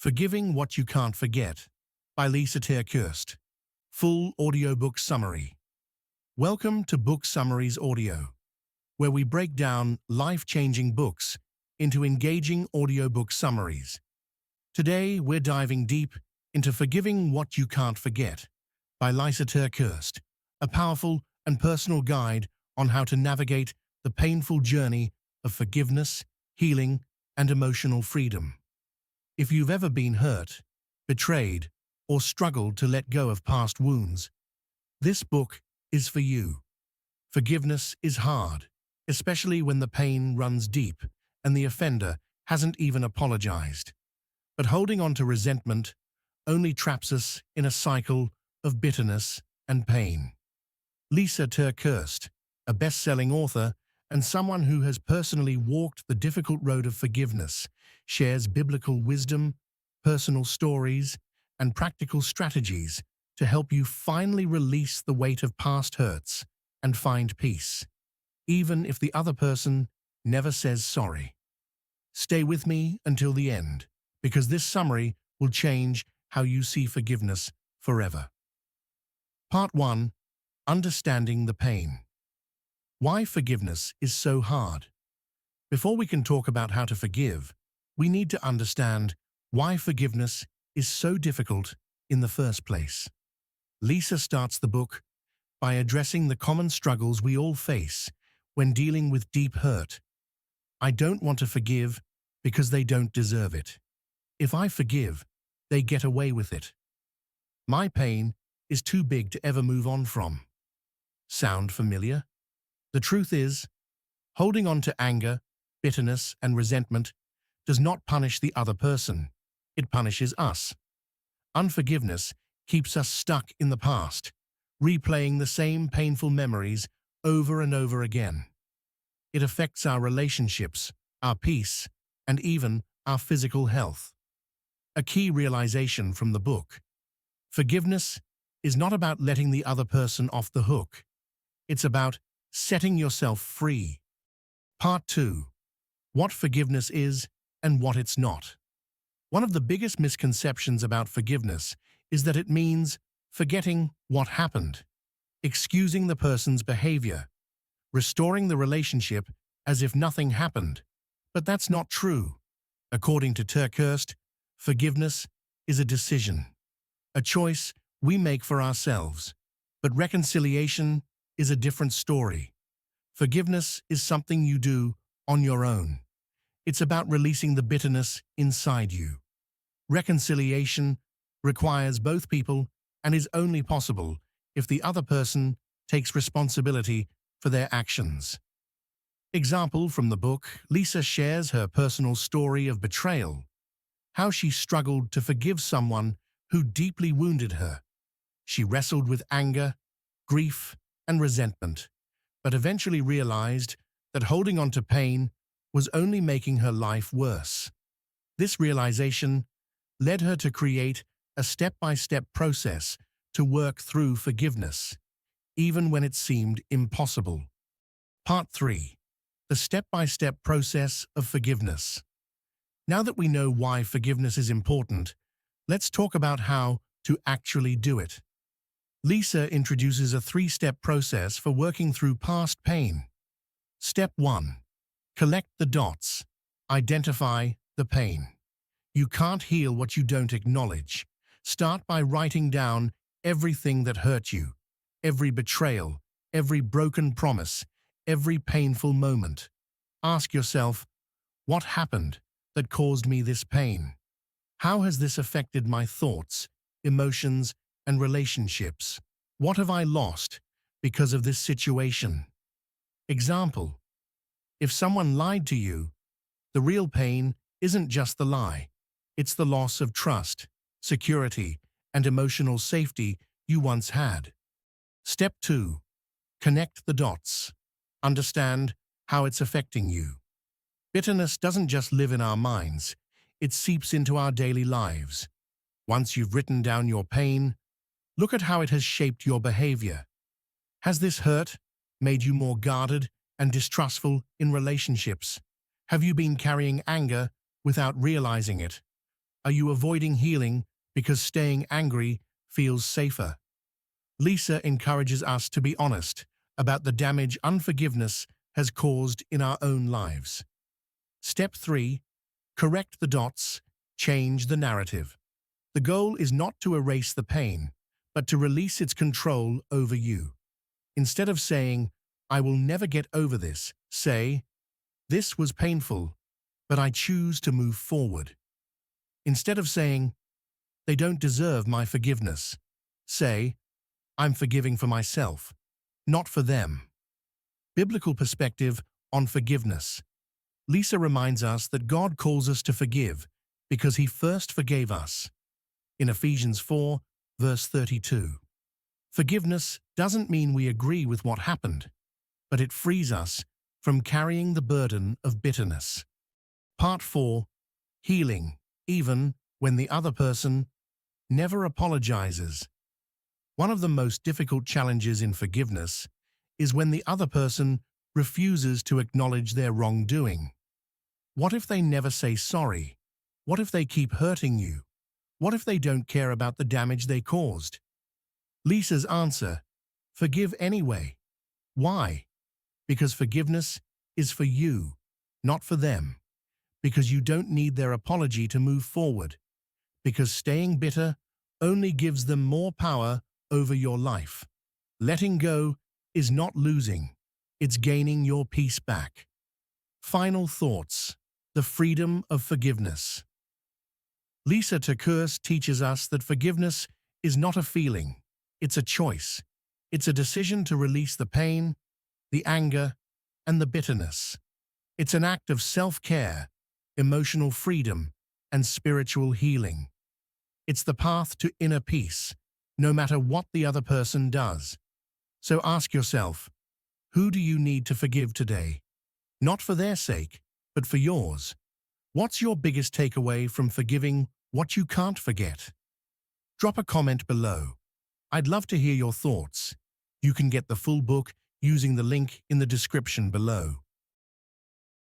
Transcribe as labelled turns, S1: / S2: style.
S1: Forgiving What You Can't Forget by Lysa TerKeurst. Full audiobook summary. Welcome to Book Summaries Audio, where we break down life-changing books into engaging audiobook summaries. Today, we're diving deep into Forgiving What You Can't Forget by Lysa TerKeurst, a powerful and personal guide on how to navigate the painful journey of forgiveness, healing, and emotional freedom. If you've ever been hurt, betrayed, or struggled to let go of past wounds, this book is for you. Forgiveness is hard, especially when the pain runs deep and the offender hasn't even apologized. But holding on to resentment only traps us in a cycle of bitterness and pain. Lysa TerKeurst, a best-selling author and someone who has personally walked the difficult road of forgiveness, shares biblical wisdom, personal stories, and practical strategies to help you finally release the weight of past hurts and find peace, even if the other person never says sorry. Stay with me until the end, because this summary will change how you see forgiveness forever. Part 1. Understanding the Pain. Why forgiveness is so hard. Before we can talk about how to forgive, we need to understand why forgiveness is so difficult in the first place. Lysa starts the book by addressing the common struggles we all face when dealing with deep hurt. I don't want to forgive because they don't deserve it. If I forgive, they get away with it. My pain is too big to ever move on from. Sound familiar? The truth is, holding on to anger, bitterness, and resentment does not punish the other person. It punishes us. Unforgiveness keeps us stuck in the past, replaying the same painful memories over and over again. It affects our relationships, our peace, and even our physical health. A key realization from the book: forgiveness is not about letting the other person off the hook. It's about setting yourself free. Part 2. What forgiveness is and what it's not. One of the biggest misconceptions about forgiveness is that it means forgetting what happened, excusing the person's behavior, restoring the relationship as if nothing happened. But that's not true. According to TerKeurst, forgiveness is a decision, a choice we make for ourselves. But reconciliation is a different story. Forgiveness is something you do on your own. It's about releasing the bitterness inside you. Reconciliation requires both people and is only possible if the other person takes responsibility for their actions. Example from the book: Lysa shares her personal story of betrayal, how she struggled to forgive someone who deeply wounded her. She wrestled with anger, grief, and resentment, but eventually realized that holding on to pain was only making her life worse. This realization led her to create a step-by-step process to work through forgiveness, even when it seemed impossible. Part 3. The step-by-step process of forgiveness. Now that we know why forgiveness is important, let's talk about how to actually do it. Lysa introduces a 3-step process for working through past pain. Step 1. Collect the dots. Identify the pain. You can't heal what you don't acknowledge. Start by writing down everything that hurt you, every betrayal, every broken promise, every painful moment. Ask yourself, what happened that caused me this pain? How has this affected my thoughts, emotions, and relationships? What have I lost because of this situation? Example: if someone lied to you, the real pain isn't just the lie. It's the loss of trust, security, and emotional safety you once had. Step 2. Connect the dots. Understand how it's affecting you. Bitterness doesn't just live in our minds, it seeps into our daily lives. Once you've written down your pain, look at how it has shaped your behavior. Has this hurt made you more guarded and distrustful in relationships? Have you been carrying anger without realizing it? Are you avoiding healing because staying angry feels safer? Lysa encourages us to be honest about the damage unforgiveness has caused in our own lives. Step 3. Correct the dots, change the narrative. The goal is not to erase the pain, but to release its control over you. Instead of saying, "I will never get over this," say, "This was painful, but I choose to move forward." Instead of saying, "They don't deserve my forgiveness," say, "I'm forgiving for myself, not for them." Biblical perspective on forgiveness. Lysa reminds us that God calls us to forgive because he first forgave us. In Ephesians 4, verse 32. Forgiveness doesn't mean we agree with what happened, but it frees us from carrying the burden of bitterness. Part 4. Healing, even when the other person never apologizes. One of the most difficult challenges in forgiveness is when the other person refuses to acknowledge their wrongdoing. What if they never say sorry? What if they keep hurting you? What if they don't care about the damage they caused? Lysa's answer: forgive anyway. Why? Because forgiveness is for you, not for them. Because you don't need their apology to move forward. Because staying bitter only gives them more power over your life. Letting go is not losing, it's gaining your peace back. Final thoughts: the freedom of forgiveness. Lysa TerKeurst teaches us that forgiveness is not a feeling, it's a choice. It's a decision to release the pain, the anger, and the bitterness. It's an act of self-care, emotional freedom, and spiritual healing. It's the path to inner peace, no matter what the other person does. So ask yourself, who do you need to forgive today? Not for their sake, but for yours. What's your biggest takeaway from forgiving what you can't forget? Drop a comment below. I'd love to hear your thoughts. You can get the full book using the link in the description below.